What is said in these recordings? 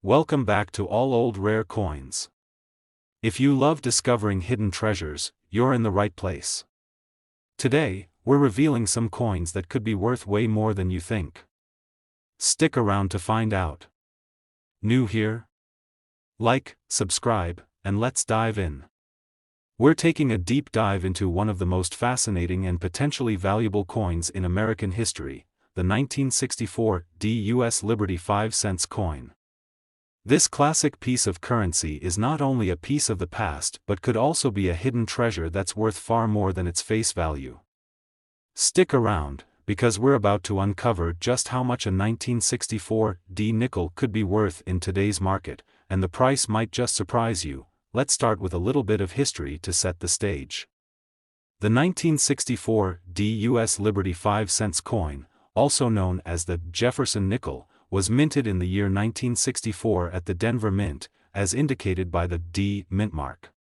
Welcome back to All Old Rare Coins. If you love discovering hidden treasures, you're in the right place. Today, we're revealing some coins that could be worth way more than you think. Stick around to find out. New here? Like, subscribe, and let's dive in. We're taking a deep dive into one of the most fascinating and potentially valuable coins in American history, the 1964 U.S. Liberty 5-cent coin. This classic piece of currency is not only a piece of the past but could also be a hidden treasure that's worth far more than its face value. Stick around, because we're about to uncover just how much a 1964 nickel could be worth in today's market, and the price might just surprise you. Let's start with a little bit of history to set the stage. The 1964 U.S. Liberty 5-cent coin, also known as the Jefferson nickel, was minted in the year 1964 at the Denver Mint, as indicated by the D mint mark.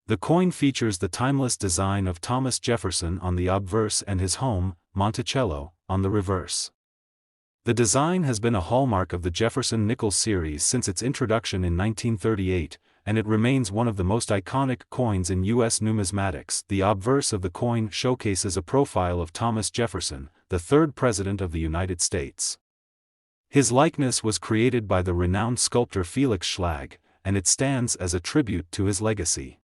The coin features the timeless design of Thomas Jefferson on the obverse and his home, Monticello, on the reverse. The design has been a hallmark of the Jefferson Nickels series since its introduction in 1938, and it remains one of the most iconic coins in U.S. numismatics. The obverse of the coin showcases a profile of Thomas Jefferson, the third President of the United States. His likeness was created by the renowned sculptor Felix Schlag, and it stands as a tribute to his legacy.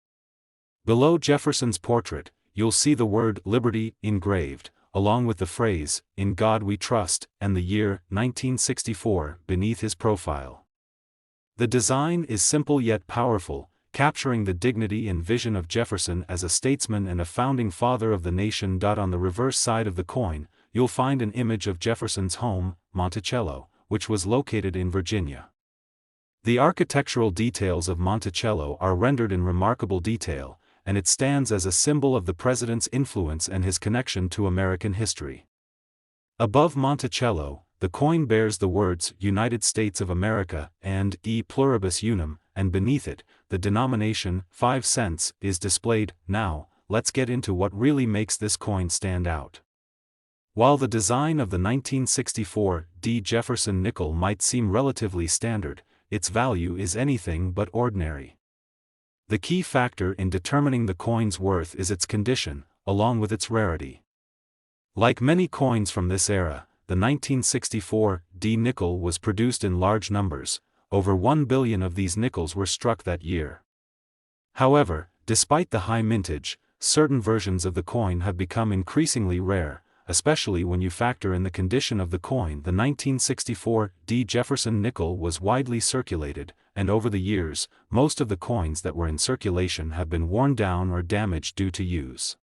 Below Jefferson's portrait, you'll see the word Liberty engraved, along with the phrase, "In God We Trust," and the year 1964 beneath his profile. The design is simple yet powerful, capturing the dignity and vision of Jefferson as a statesman and a founding father of the nation. On the reverse side of the coin, you'll find an image of Jefferson's home, Monticello, which was located in Virginia. The architectural details of Monticello are rendered in remarkable detail, and it stands as a symbol of the president's influence and his connection to American history. Above Monticello, the coin bears the words United States of America and E pluribus unum, and beneath it, the denomination 5 cents is displayed. Now, let's get into what really makes this coin stand out. While the design of the 1964 Jefferson nickel might seem relatively standard, its value is anything but ordinary. The key factor in determining the coin's worth is its condition, along with its rarity. Like many coins from this era, the 1964 nickel was produced in large numbers. Over 1 billion of these nickels were struck that year. However, despite the high mintage, certain versions of the coin have become increasingly rare, especially when you factor in the condition of the coin. The 1964 Jefferson nickel was widely circulated, and over the years, most of the coins that were in circulation have been worn down or damaged due to use.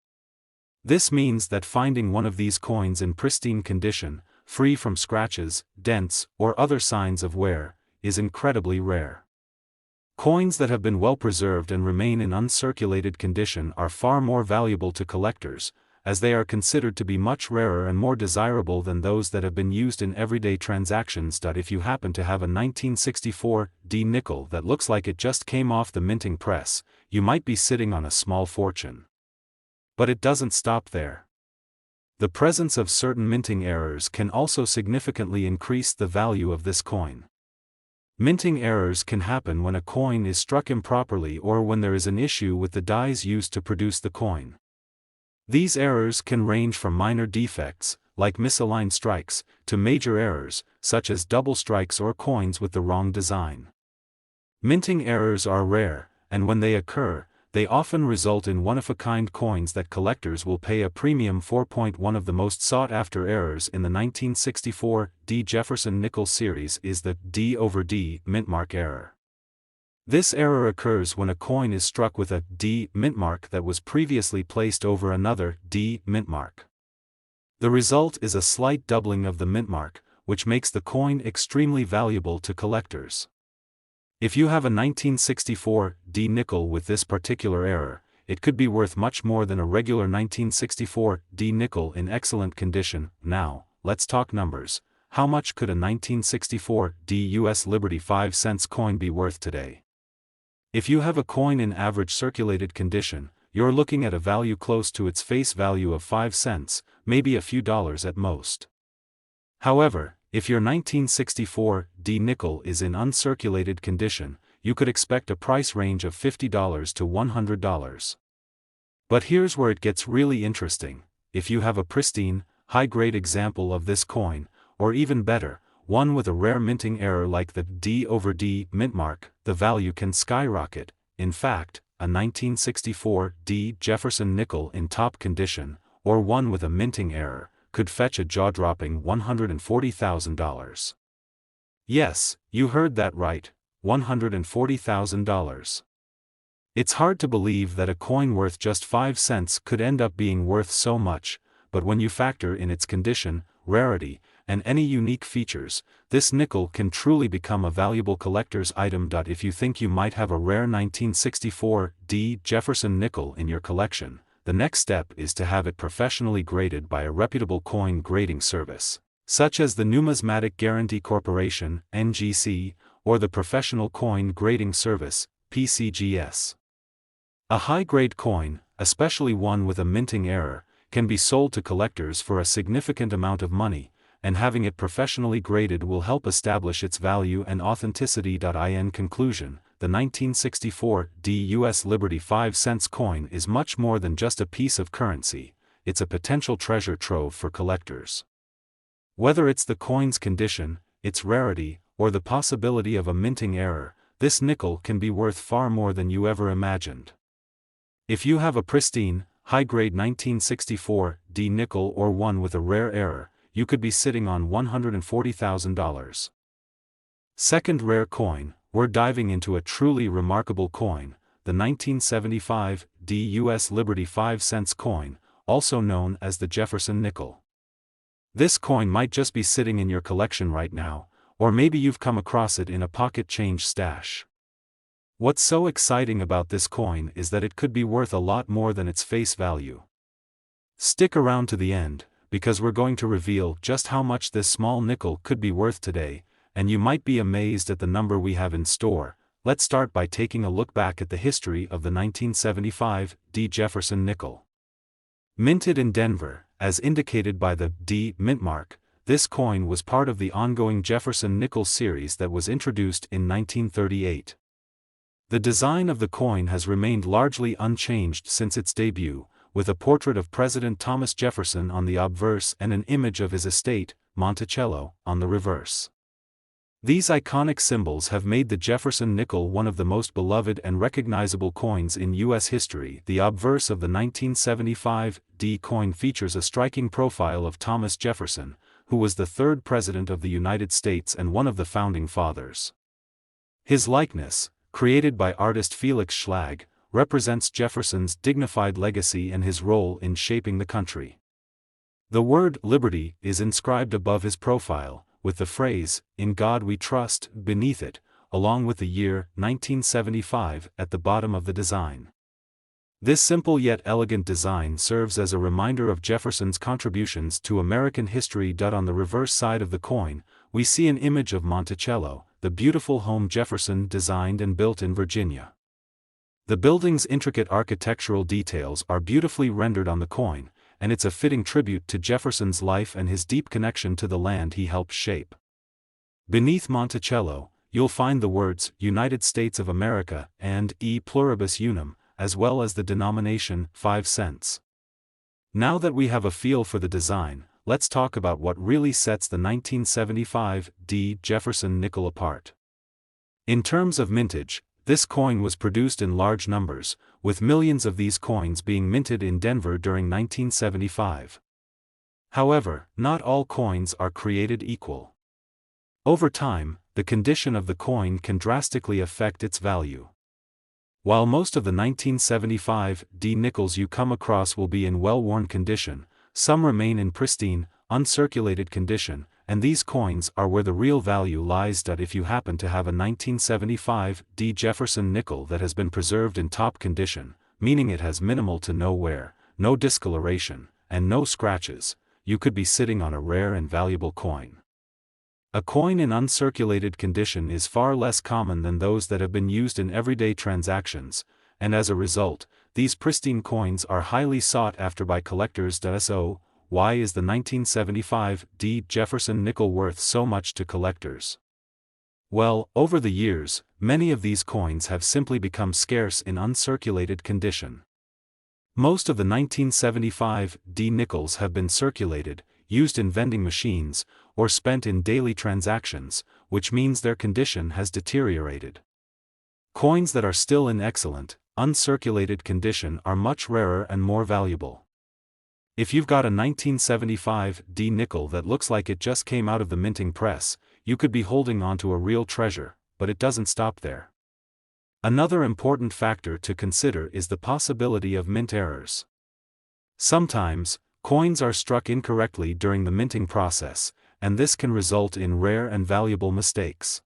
This means that finding one of these coins in pristine condition, free from scratches, dents, or other signs of wear, is incredibly rare. Coins that have been well preserved and remain in uncirculated condition are far more valuable to collectors, as they are considered to be much rarer and more desirable than those that have been used in everyday transactions. If you happen to have a 1964 nickel that looks like it just came off the minting press, you might be sitting on a small fortune. But it doesn't stop there. The presence of certain minting errors can also significantly increase the value of this coin. Minting errors can happen when a coin is struck improperly or when there is an issue with the dies used to produce the coin. These errors can range from minor defects, like misaligned strikes, to major errors, such as double strikes or coins with the wrong design. Minting errors are rare, and when they occur, they often result in one-of-a-kind coins that collectors will pay a premium for. One of the most sought-after errors in the 1964 Jefferson nickel series is the D/D mint mark error. This error occurs when a coin is struck with a D mint mark that was previously placed over another D mint mark. The result is a slight doubling of the mint mark, which makes the coin extremely valuable to collectors. If you have a 1964 nickel with this particular error, it could be worth much more than a regular 1964 nickel in excellent condition. Now, let's talk numbers. How much could a 1964 U.S. Liberty 5-cent coin be worth today? If you have a coin in average circulated condition, you're looking at a value close to its face value of 5 cents, maybe a few dollars at most. However, If your 1964 D nickel is in uncirculated condition, you could expect a price range of $50 to $100. But here's where it gets really interesting. If you have a pristine, high-grade example of this coin, or even better, one with a rare minting error like the D/D mint mark, the value can skyrocket. In fact, a 1964 D Jefferson nickel in top condition, or one with a minting error, could fetch a jaw-dropping $140,000. Yes, you heard that right, $140,000. It's hard to believe that a coin worth just 5 cents could end up being worth so much, but when you factor in its condition, rarity, and any unique features, this nickel can truly become a valuable collector's item. If you think you might have a rare 1964 D Jefferson nickel in your collection, the next step is to have it professionally graded by a reputable coin grading service, such as the Numismatic Guarantee Corporation (NGC) or the Professional Coin Grading Service (PCGS). A high-grade coin, especially one with a minting error, can be sold to collectors for a significant amount of money, and having it professionally graded will help establish its value and authenticity. In conclusion, the 1964 D US Liberty 5 cents coin is much more than just a piece of currency, it's a potential treasure trove for collectors. Whether it's the coin's condition, its rarity, or the possibility of a minting error, this nickel can be worth far more than you ever imagined. If you have a pristine, high-grade 1964 D nickel or one with a rare error, you could be sitting on $140,000. Second rare coin, we're diving into a truly remarkable coin, the 1975 D US Liberty 5 cents coin, also known as the Jefferson nickel. This coin might just be sitting in your collection right now, or maybe you've come across it in a pocket change stash. What's so exciting about this coin is that it could be worth a lot more than its face value. Stick around to the end, because we're going to reveal just how much this small nickel could be worth today, and you might be amazed at the number we have in store. Let's start by taking a look back at the history of the 1975 D Jefferson nickel. Minted in Denver, as indicated by the D mint mark, this coin was part of the ongoing Jefferson nickel series that was introduced in 1938. The design of the coin has remained largely unchanged since its debut, with a portrait of President Thomas Jefferson on the obverse and an image of his estate, Monticello, on the reverse. These iconic symbols have made the Jefferson nickel one of the most beloved and recognizable coins in U.S. history. The obverse of the 1975 D coin features a striking profile of Thomas Jefferson, who was the third President of the United States and one of the Founding Fathers. His likeness, created by artist Felix Schlag, represents Jefferson's dignified legacy and his role in shaping the country. The word "liberty" is inscribed above his profile, with the phrase, "In God We Trust," beneath it, along with the year 1975 at the bottom of the design. This simple yet elegant design serves as a reminder of Jefferson's contributions to American history. On the reverse side of the coin, we see an image of Monticello, the beautiful home Jefferson designed and built in Virginia. The building's intricate architectural details are beautifully rendered on the coin, and it's a fitting tribute to Jefferson's life and his deep connection to the land he helped shape. Beneath Monticello, you'll find the words "United States of America" and "E pluribus unum," as well as the denomination 5 cents. Now that we have a feel for the design, let's talk about what really sets the 1975 D Jefferson nickel apart. In terms of mintage, this coin was produced in large numbers, with millions of these coins being minted in Denver during 1975. However, not all coins are created equal. Over time, the condition of the coin can drastically affect its value. While most of the 1975 D nickels you come across will be in well-worn condition, some remain in pristine, uncirculated condition, and these coins are where the real value lies. If you happen to have a 1975 D Jefferson nickel that has been preserved in top condition, meaning it has minimal to no wear, no discoloration, and no scratches, you could be sitting on a rare and valuable coin. A coin in uncirculated condition is far less common than those that have been used in everyday transactions, and as a result, these pristine coins are highly sought after by collectors. So, why is the 1975 Jefferson nickel worth so much to collectors? Well, over the years, many of these coins have simply become scarce in uncirculated condition. Most of the 1975 nickels have been circulated, used in vending machines, or spent in daily transactions, which means their condition has deteriorated. Coins that are still in excellent, uncirculated condition are much rarer and more valuable. If you've got a 1975 nickel that looks like it just came out of the minting press, you could be holding on to a real treasure, but it doesn't stop there. Another important factor to consider is the possibility of mint errors. Sometimes, coins are struck incorrectly during the minting process, and this can result in rare and valuable mistakes.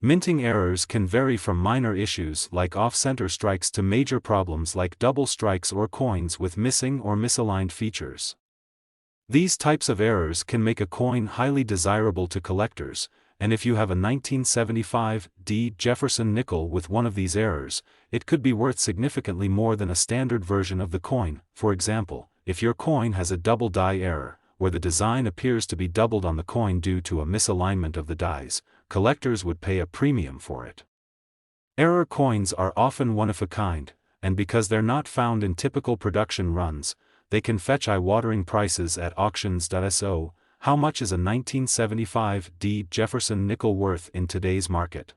Minting errors can vary from minor issues like off-center strikes to major problems like double strikes or coins with missing or misaligned features. These types of errors can make a coin highly desirable to collectors, and if you have a 1975 Jefferson nickel with one of these errors, it could be worth significantly more than a standard version of the coin. For example, if your coin has a double die error, where the design appears to be doubled on the coin due to a misalignment of the dies, collectors would pay a premium for it. Error coins are often one of a kind, and because they're not found in typical production runs, they can fetch eye-watering prices at auctions.so. How much is a 1975 Jefferson nickel worth in today's market?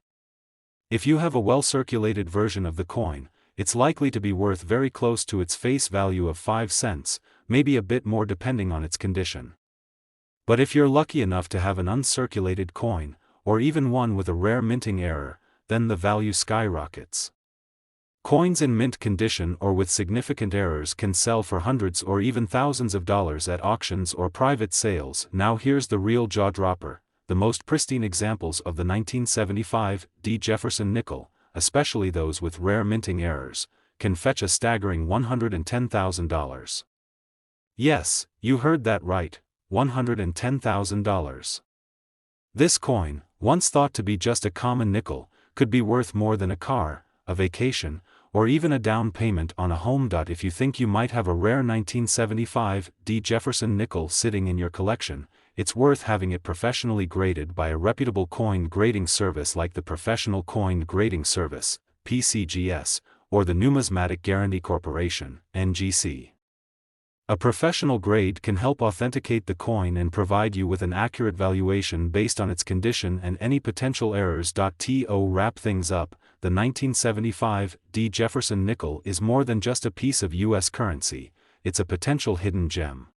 If you have a well-circulated version of the coin, it's likely to be worth very close to its face value of 5 cents, maybe a bit more depending on its condition. But if you're lucky enough to have an uncirculated coin, or even one with a rare minting error, then the value skyrockets. Coins in mint condition or with significant errors can sell for hundreds or even thousands of dollars at auctions or private sales. Now here's the real jaw-dropper: the most pristine examples of the 1975 Jefferson nickel, especially those with rare minting errors, can fetch a staggering $110,000. Yes, you heard that right, $110,000. This coin, once thought to be just a common nickel, could be worth more than a car, a vacation, or even a down payment on a home. If you think you might have a rare 1975 Jefferson nickel sitting in your collection, it's worth having it professionally graded by a reputable coin grading service like the Professional Coin Grading Service, PCGS, or the Numismatic Guarantee Corporation, NGC. A professional grade can help authenticate the coin and provide you with an accurate valuation based on its condition and any potential errors. To wrap things up, the 1975 Jefferson nickel is more than just a piece of U.S. currency, it's a potential hidden gem.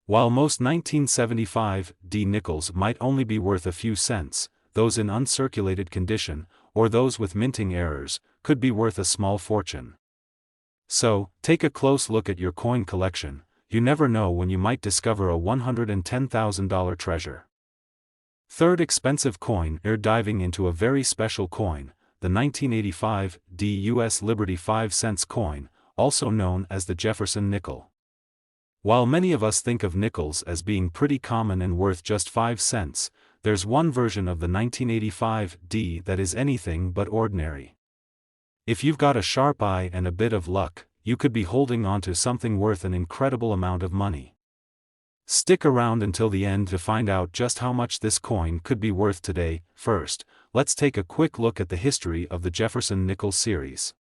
While most 1975 nickels might only be worth a few cents, those in uncirculated condition, or those with minting errors, could be worth a small fortune. So, take a close look at your coin collection. You never know when you might discover a $110,000 treasure. Third expensive coin. Diving into a very special coin, the 1985 U.S. Liberty 5 cents coin, also known as the Jefferson nickel. While many of us think of nickels as being pretty common and worth just 5 cents, there's one version of the 1985 that is anything but ordinary. If you've got a sharp eye and a bit of luck, you could be holding on to something worth an incredible amount of money. Stick around until the end to find out just how much this coin could be worth today. First, let's take a quick look at the history of the Jefferson nickel series.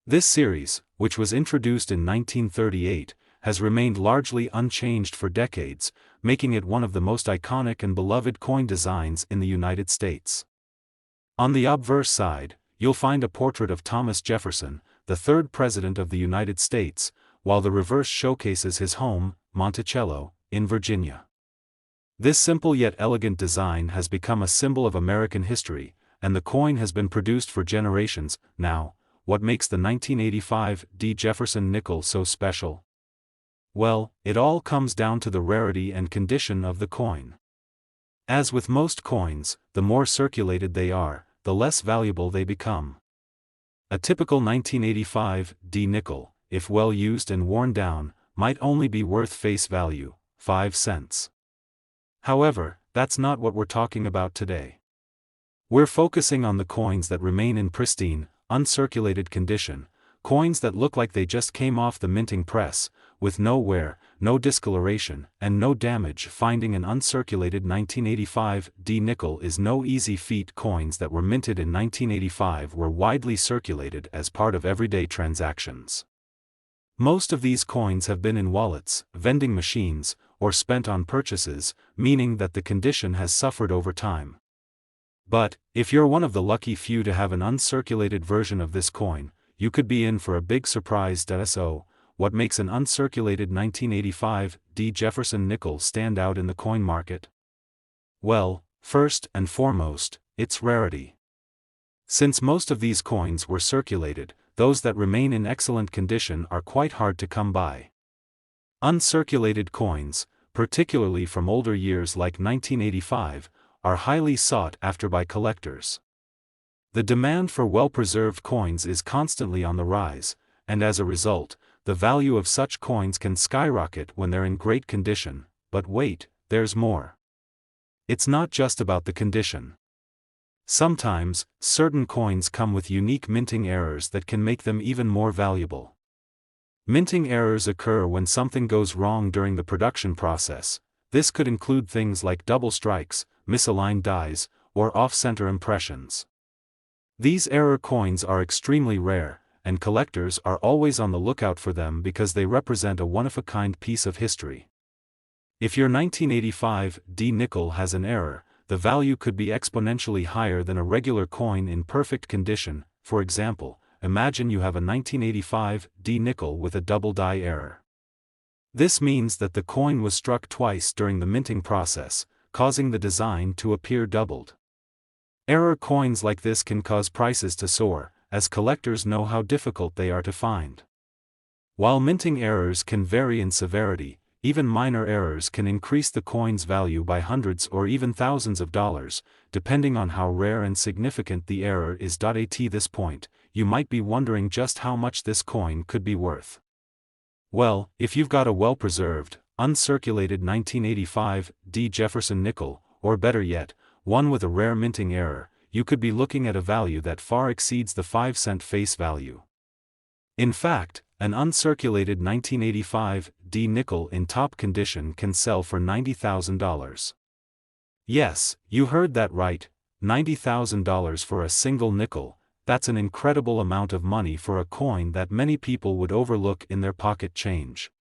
This series, which was introduced in 1938, has remained largely unchanged for decades, making it one of the most iconic and beloved coin designs in the United States. On the obverse side, you'll find a portrait of Thomas Jefferson, the third President of the United States, while the reverse showcases his home, Monticello, in Virginia. This simple yet elegant design has become a symbol of American history, and the coin has been produced for generations. Now, what makes the 1985 Jefferson nickel so special? Well, it all comes down to the rarity and condition of the coin. As with most coins, the more circulated they are, the less valuable they become. A typical 1985 nickel, if well used and worn down, might only be worth face value, 5 cents. However, that's not what we're talking about today. We're focusing on the coins that remain in pristine, uncirculated condition, coins that look like they just came off the minting press, with no wear, no discoloration, and no damage. Finding an uncirculated 1985 D nickel is no easy feat. Coins that were minted in 1985 were widely circulated as part of everyday transactions. Most of these coins have been in wallets, vending machines, or spent on purchases, meaning that the condition has suffered over time. But, if you're one of the lucky few to have an uncirculated version of this coin, you could be in for a big surprise. So, what makes an uncirculated 1985 D Jefferson nickel stand out in the coin market? Well, first and foremost, its rarity. Since most of these coins were circulated, those that remain in excellent condition are quite hard to come by. Uncirculated coins, particularly from older years like 1985, are highly sought after by collectors. The demand for well-preserved coins is constantly on the rise, and as a result, the value of such coins can skyrocket when they're in great condition. But wait, there's more. It's not just about the condition. Sometimes, certain coins come with unique minting errors that can make them even more valuable. Minting errors occur when something goes wrong during the production process. This could include things like double strikes, misaligned dies, or off-center impressions. These error coins are extremely rare, and collectors are always on the lookout for them because they represent a one-of-a-kind piece of history. If your 1985 D nickel has an error, the value could be exponentially higher than a regular coin in perfect condition. For example, imagine you have a 1985 D nickel with a double die error. This means that the coin was struck twice during the minting process, causing the design to appear doubled. Error coins like this can cause prices to soar, as collectors know how difficult they are to find. While minting errors can vary in severity, even minor errors can increase the coin's value by hundreds or even thousands of dollars, depending on how rare and significant the error is. At this point, you might be wondering just how much this coin could be worth. Well, if you've got a well-preserved, uncirculated 1985 D Jefferson nickel, or better yet, one with a rare minting error, you could be looking at a value that far exceeds the 5-cent face value. In fact, an uncirculated 1985 D nickel in top condition can sell for $90,000. Yes, you heard that right, $90,000 for a single nickel. That's an incredible amount of money for a coin that many people would overlook in their pocket change.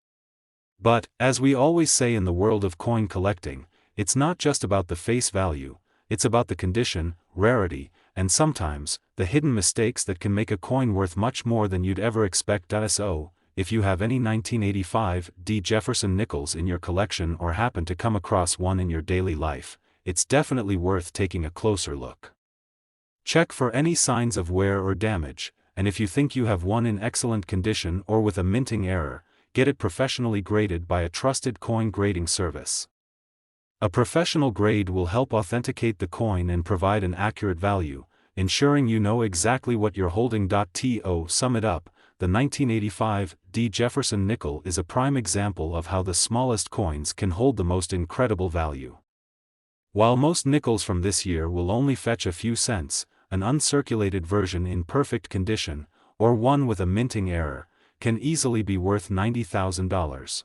But, as we always say in the world of coin collecting, it's not just about the face value, it's about the condition, rarity, and sometimes, the hidden mistakes that can make a coin worth much more than you'd ever expect. So, if you have any 1985 D Jefferson nickels in your collection or happen to come across one in your daily life, it's definitely worth taking a closer look. Check for any signs of wear or damage, and if you think you have one in excellent condition or with a minting error, get it professionally graded by a trusted coin grading service. A professional grade will help authenticate the coin and provide an accurate value, ensuring you know exactly what you're holding. To sum it up, the 1985 D Jefferson nickel is a prime example of how the smallest coins can hold the most incredible value. While most nickels from this year will only fetch a few cents, an uncirculated version in perfect condition, or one with a minting error, can easily be worth $90,000.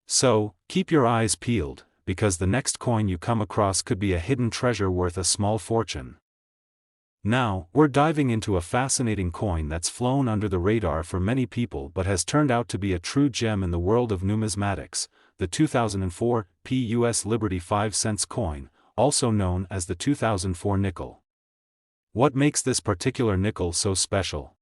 So, keep your eyes peeled, because the next coin you come across could be a hidden treasure worth a small fortune. Now, we're diving into a fascinating coin that's flown under the radar for many people but has turned out to be a true gem in the world of numismatics, the 2004 US Liberty 5-cent coin, also known as the 2004 nickel. What makes this particular nickel so special?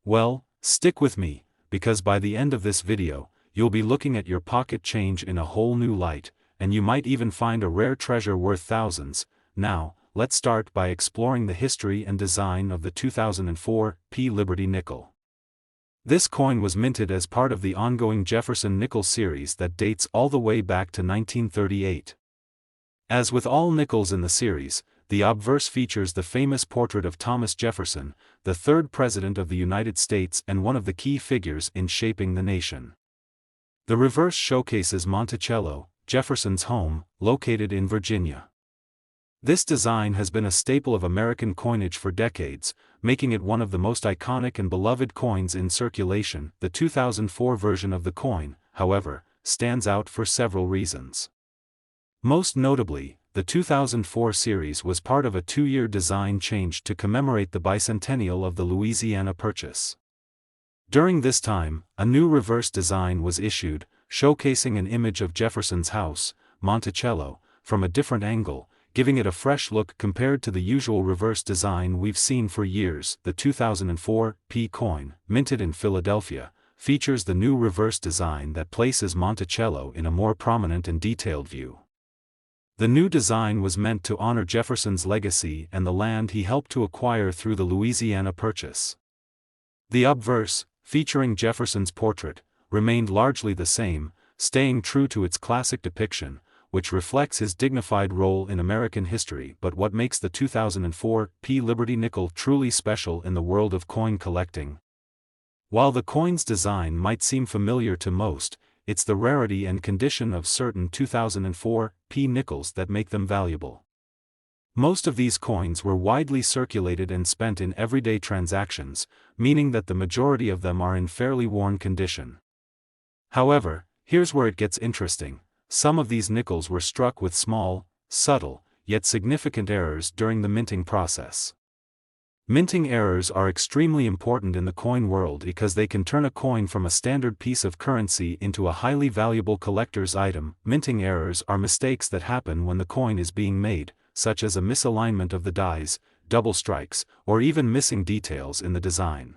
Well, stick with me, because by the end of this video, you'll be looking at your pocket change in a whole new light, and you might even find a rare treasure worth thousands. Now, let's start by exploring the history and design of the 2004 Liberty nickel. This coin was minted as part of the ongoing Jefferson nickel series that dates all the way back to 1938. As with all nickels in the series, the obverse features the famous portrait of Thomas Jefferson, the third President of the United States and one of the key figures in shaping the nation. The reverse showcases Monticello, Jefferson's home, located in Virginia. This design has been a staple of American coinage for decades, making it one of the most iconic and beloved coins in circulation. The 2004 version of the coin, however, stands out for several reasons. Most notably, the 2004 series was part of a 2-year design change to commemorate the bicentennial of the Louisiana Purchase. During this time, a new reverse design was issued, showcasing an image of Jefferson's house, Monticello, from a different angle, giving it a fresh look compared to the usual reverse design we've seen for years. The 2004 P coin, minted in Philadelphia, features the new reverse design that places Monticello in a more prominent and detailed view. The new design was meant to honor Jefferson's legacy and the land he helped to acquire through the Louisiana Purchase. The obverse, featuring Jefferson's portrait, remained largely the same, staying true to its classic depiction, which reflects his dignified role in American history. But what makes the 2004 P Liberty nickel truly special in the world of coin collecting? While the coin's design might seem familiar to most, it's the rarity and condition of certain 2004 P nickels that make them valuable. Most of these coins were widely circulated and spent in everyday transactions, meaning that the majority of them are in fairly worn condition. However, here's where it gets interesting. Some of these nickels were struck with small, subtle, yet significant errors during the minting process. Minting errors are extremely important in the coin world because they can turn a coin from a standard piece of currency into a highly valuable collector's item. Minting errors are mistakes that happen when the coin is being made, such as a misalignment of the dies, double strikes, or even missing details in the design.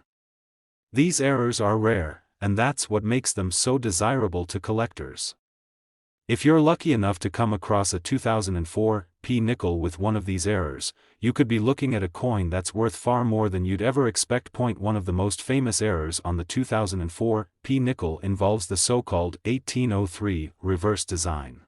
These errors are rare, and that's what makes them so desirable to collectors. If you're lucky enough to come across a 2004 P nickel with one of these errors, you could be looking at a coin that's worth far more than you'd ever expect. One of the most famous errors on the 2004 P nickel involves the so-called 1803 reverse design.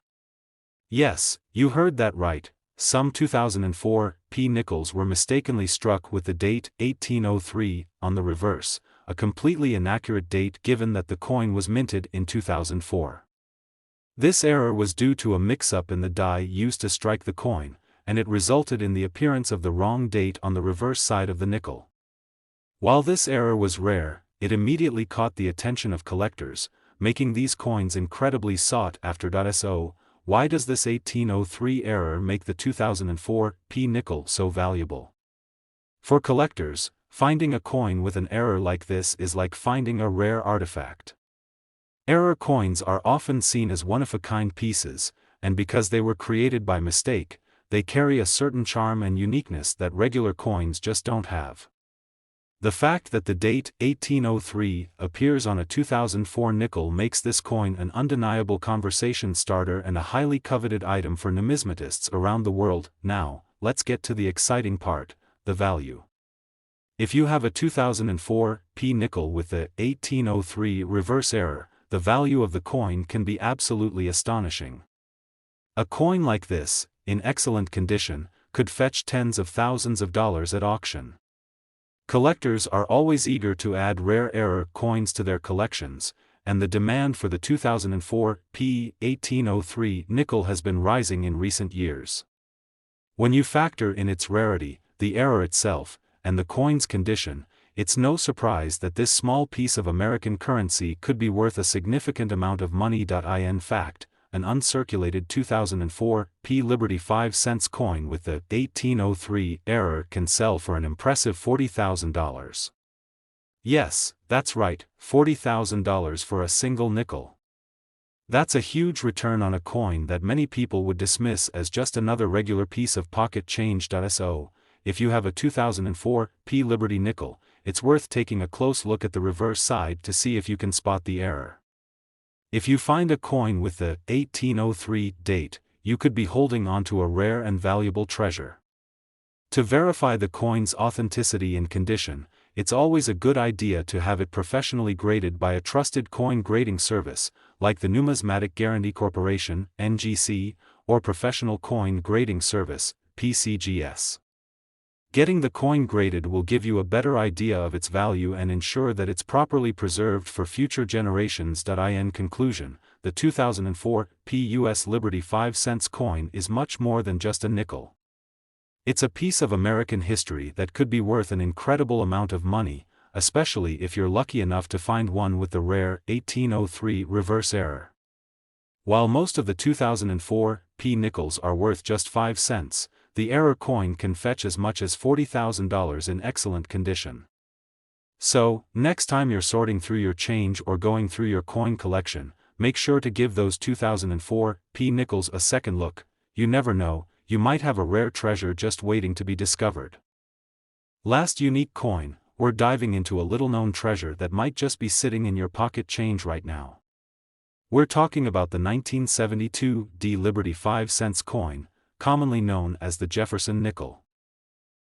Yes, you heard that right. Some 2004 P nickels were mistakenly struck with the date 1803 on the reverse, a completely inaccurate date given that the coin was minted in 2004. This error was due to a mix-up in the die used to strike the coin, and it resulted in the appearance of the wrong date on the reverse side of the nickel. While this error was rare, it immediately caught the attention of collectors, making these coins incredibly sought after. So, why does this 1803 error make the 2004 P nickel so valuable? For collectors, finding a coin with an error like this is like finding a rare artifact. Error coins are often seen as one-of-a-kind pieces, and because they were created by mistake, they carry a certain charm and uniqueness that regular coins just don't have. The fact that the date 1803 appears on a 2004 nickel makes this coin an undeniable conversation starter and a highly coveted item for numismatists around the world. Now, let's get to the exciting part, the value. If you have a 2004 P nickel with the 1803 reverse error, the value of the coin can be absolutely astonishing. A coin like this, in excellent condition, could fetch tens of thousands of dollars at auction. Collectors are always eager to add rare error coins to their collections, and the demand for the 2004 P 1803 nickel has been rising in recent years. When you factor in its rarity, the error itself, and the coin's condition, it's no surprise that this small piece of American currency could be worth a significant amount of money. In fact, an uncirculated 2004 P Liberty 5-cent coin with the 1803 error can sell for an impressive $40,000. Yes, that's right, $40,000 for a single nickel. That's a huge return on a coin that many people would dismiss as just another regular piece of pocket change. So, if you have a 2004 P Liberty nickel, it's worth taking a close look at the reverse side to see if you can spot the error. If you find a coin with the 1803 date, you could be holding onto a rare and valuable treasure. To verify the coin's authenticity and condition, it's always a good idea to have it professionally graded by a trusted coin grading service, like the Numismatic Guarantee Corporation, NGC, or Professional Coin Grading Service, PCGS. Getting the coin graded will give you a better idea of its value and ensure that it's properly preserved for future generations. In conclusion, the 2004 P US Liberty 5-cent coin is much more than just a nickel. It's a piece of American history that could be worth an incredible amount of money, especially if you're lucky enough to find one with the rare 1803 reverse error. While most of the 2004 P nickels are worth just 5 cents, the error coin can fetch as much as $40,000 in excellent condition. So, next time you're sorting through your change or going through your coin collection, make sure to give those 2004 P nickels a second look. You never know, you might have a rare treasure just waiting to be discovered. Last unique coin, we're diving into a little-known treasure that might just be sitting in your pocket change right now. We're talking about the 1972 D Liberty 5 cents coin, commonly known as the Jefferson nickel.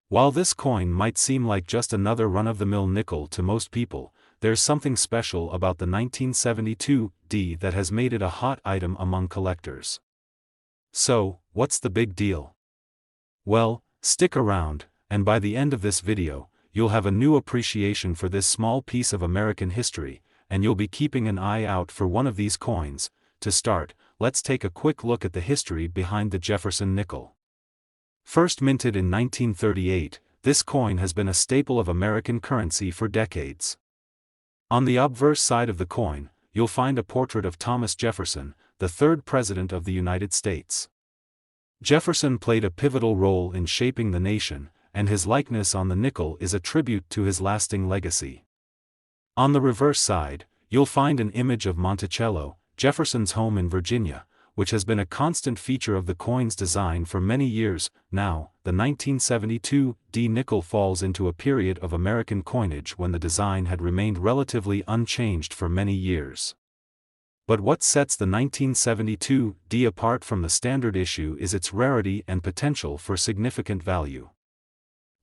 While this coin might seem like just another run-of-the-mill nickel to most people, there's something special about the 1972 D that has made it a hot item among collectors. So, what's the big deal? Well, stick around, and by the end of this video, you'll have a new appreciation for this small piece of American history, and you'll be keeping an eye out for one of these coins. To start, let's take a quick look at the history behind the Jefferson nickel. First minted in 1938, this coin has been a staple of American currency for decades. On the obverse side of the coin, you'll find a portrait of Thomas Jefferson, the third president of the United States. Jefferson played a pivotal role in shaping the nation, and his likeness on the nickel is a tribute to his lasting legacy. On the reverse side, you'll find an image of Monticello, Jefferson's home in Virginia, which has been a constant feature of the coin's design for many years. Now, the 1972 D nickel falls into a period of American coinage when the design had remained relatively unchanged for many years. But what sets the 1972 D apart from the standard issue is its rarity and potential for significant value.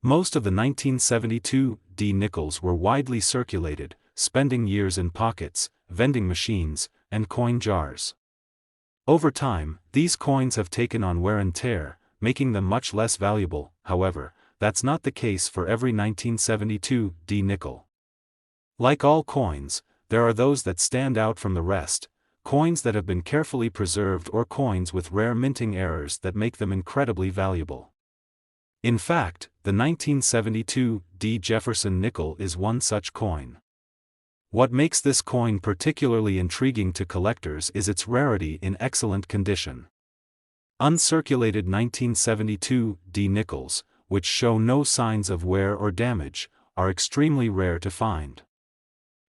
Most of the 1972 D nickels were widely circulated, spending years in pockets, vending machines, and coin jars. Over time, these coins have taken on wear and tear, making them much less valuable. However, that's not the case for every 1972 D nickel. Like all coins, there are those that stand out from the rest, coins that have been carefully preserved or coins with rare minting errors that make them incredibly valuable. In fact, the 1972 D Jefferson nickel is one such coin. What makes this coin particularly intriguing to collectors is its rarity in excellent condition. Uncirculated 1972 D nickels, which show no signs of wear or damage, are extremely rare to find.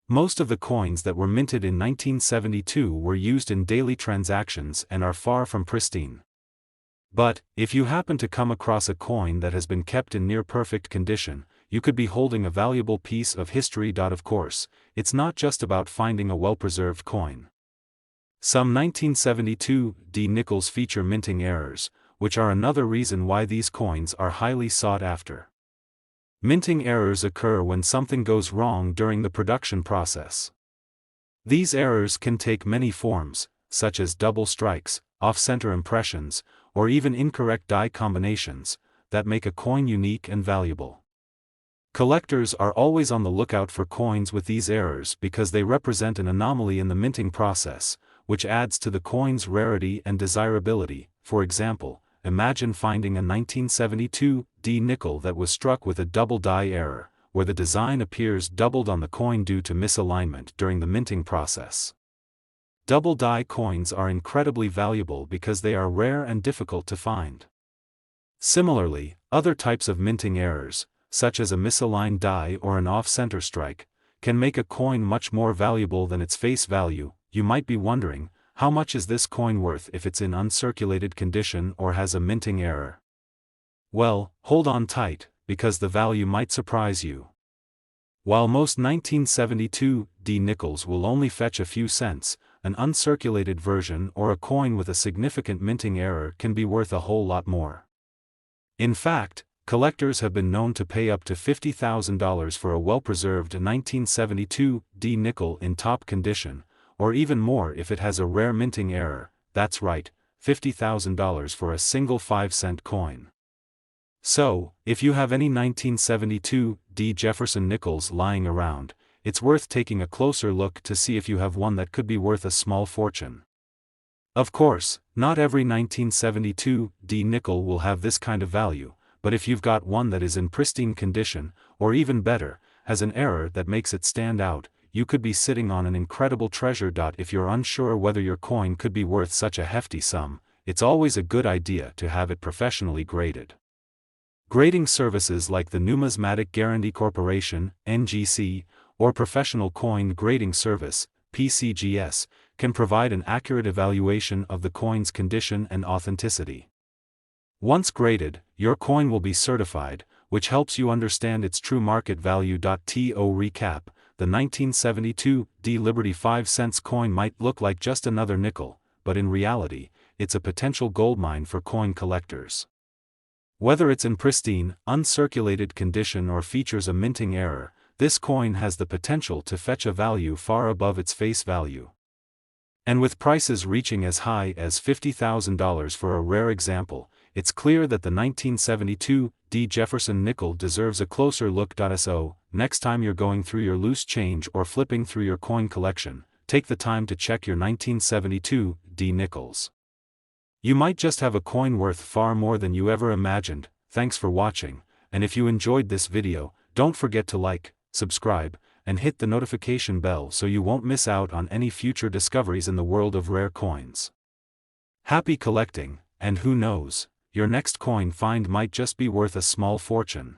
Most of the coins that were minted in 1972 were used in daily transactions and are far from pristine. But, if you happen to come across a coin that has been kept in near-perfect condition, you could be holding a valuable piece of history. Of course, it's not just about finding a well-preserved coin. Some 1972 D nickels feature minting errors, which are another reason why these coins are highly sought after. Minting errors occur when something goes wrong during the production process. These errors can take many forms, such as double strikes, off-center impressions, or even incorrect die combinations, that make a coin unique and valuable. Collectors are always on the lookout for coins with these errors because they represent an anomaly in the minting process, which adds to the coin's rarity and desirability. For example, imagine finding a 1972 D nickel that was struck with a double die error, where the design appears doubled on the coin due to misalignment during the minting process. Double die coins are incredibly valuable because they are rare and difficult to find. Similarly, other types of minting errors, such as a misaligned die or an off-center strike, can make a coin much more valuable than its face value. You might be wondering, how much is this coin worth if it's in uncirculated condition or has a minting error? Well, hold on tight, because the value might surprise you. While most 1972 D nickels will only fetch a few cents, an uncirculated version or a coin with a significant minting error can be worth a whole lot more. In fact, collectors have been known to pay up to $50,000 for a well-preserved 1972 D nickel in top condition, or even more if it has a rare minting error. That's right, $50,000 for a single 5-cent coin. So, if you have any 1972 D Jefferson nickels lying around, it's worth taking a closer look to see if you have one that could be worth a small fortune. Of course, not every 1972 D nickel will have this kind of value, but if you've got one that is in pristine condition, or even better, has an error that makes it stand out, you could be sitting on an incredible treasure. If you're unsure whether your coin could be worth such a hefty sum, it's always a good idea to have it professionally graded. Grading services like the Numismatic Guarantee Corporation, NGC, or Professional Coin Grading Service, PCGS, can provide an accurate evaluation of the coin's condition and authenticity. Once graded, your coin will be certified, which helps you understand its true market value. To recap, the 1972 D Liberty 5-cent coin might look like just another nickel, but in reality, it's a potential goldmine for coin collectors. Whether it's in pristine, uncirculated condition or features a minting error, this coin has the potential to fetch a value far above its face value. And with prices reaching as high as $50,000 for a rare example, it's clear that the 1972 D Jefferson nickel deserves a closer look. So, next time you're going through your loose change or flipping through your coin collection, take the time to check your 1972 D nickels. You might just have a coin worth far more than you ever imagined. Thanks for watching, and if you enjoyed this video, don't forget to like, subscribe, and hit the notification bell so you won't miss out on any future discoveries in the world of rare coins. Happy collecting, and who knows, your next coin find might just be worth a small fortune.